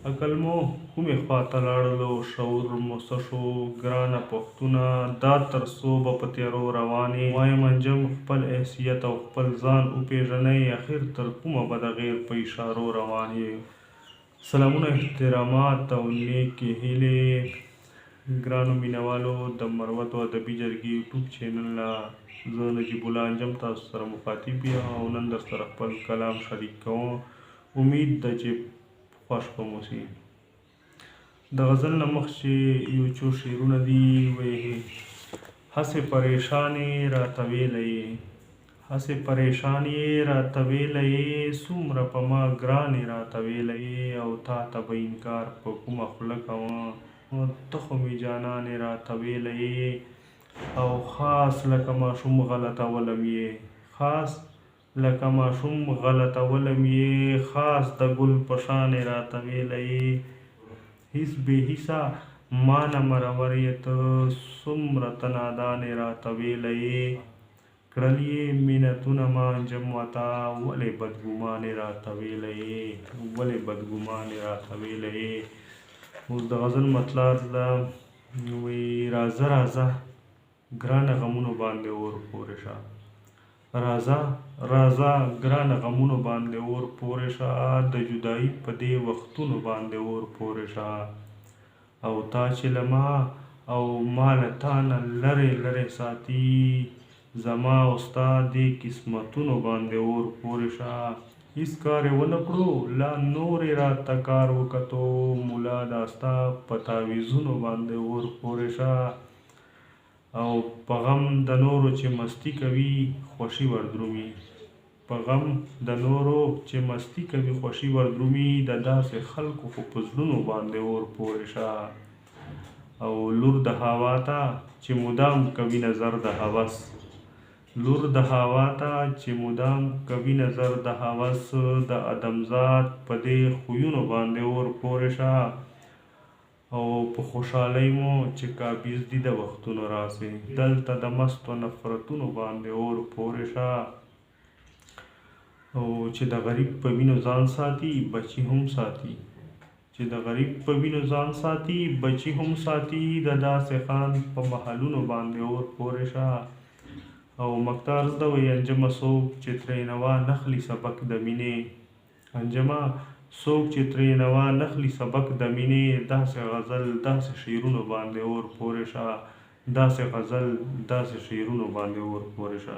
عقل مو کومې خواته لاړلو شعور مو څه شو ګرانه پښتونه دا تر څو به په تیارو روانې وایم انجم خپل حیثیت او خپل ځان وپېژنئ اخر تر کومه به د غیر په اشارو روان یې سلامونه احترامات او نیکې هیلې ګرانو مینوالو د مروتو ادبي جرګې یوټیوب چینل نه زه نجیب الله انجم تاسو سره مخاطب یم او نن در سره خپل کلام شریک کوم امید ده چې خوښ به مو شي د غزل نه مخکې یو څو شعرونه دي وایي هسې پریشان یې راته ویلی یې هسې پریشان یې راته ویلی یې څومره په ما ګران یې راته ویلی یې او تا ته به انکار په کومه خوله کوم ته خو مې جانان یې راته ویلی یې او خاص لکه ماشوم غلطولم یې خاص لکه ماشوم غلطولم یې خاص د ګل په شان یې راته ویلی یې هیڅ بې حسه ما نه مرور یې ته څومره ته نادان یې راته ویلی یې کړل یې منتونه ما انجم وته ولې بدګمان یې راته ویلی یې ولې بدګمان یې راته ویلی یې اوس د غزل مطلب ده وایي راځه راځه ګرانه غمونو باندې اور پورې شه راځه راځه ګرانه غمونو باندې اور پورې شه د جدایي په دې وختونو باندې اور پورې شه او تا چې له ما او ما له تا نه لرې لرې ساتي زما او ستا دې قسمتونو باندې اور پورې شه هېڅ کار یې ونه کړو لا نور یې راته کار وکتو ملا دا ستا په تعویذونو باندې اور پورې شه او په غم د نورو چې مستی کوي خوښي وردرومي په غم د نورو چې مستی کوي خوښي وردرومي د داسې خلکو خو په زړونو باندې اور پورې شه او لور د هوا ته چې مدام کوي نظر د هوس لور د هوا ته چې مدام کوي نظر د هوس د ادمزاد په دې خویونو باندې اور پورې شه او په خوشحالۍ مو چې کابیز دي د وختونو راسې دلته د مستو نفرتونو باندې اور پورې شه او چې د غریب په وینو ځان ساتي بچي هم ساتي چې د غریب په وینو ځان ساتي بچي هم ساتي د داسې خان په محلونو باندې اور پورې شه او مکتار زده وایي انجمه څوک چې ترې نوا نخلي سبق د مینې انجمه څوک چې ترې نوا نخلي سبق د مینې داسې غزل داسې شعرونو باندې اور پورې شه داسې غزل داسې شعرونو باندې اور پورې شه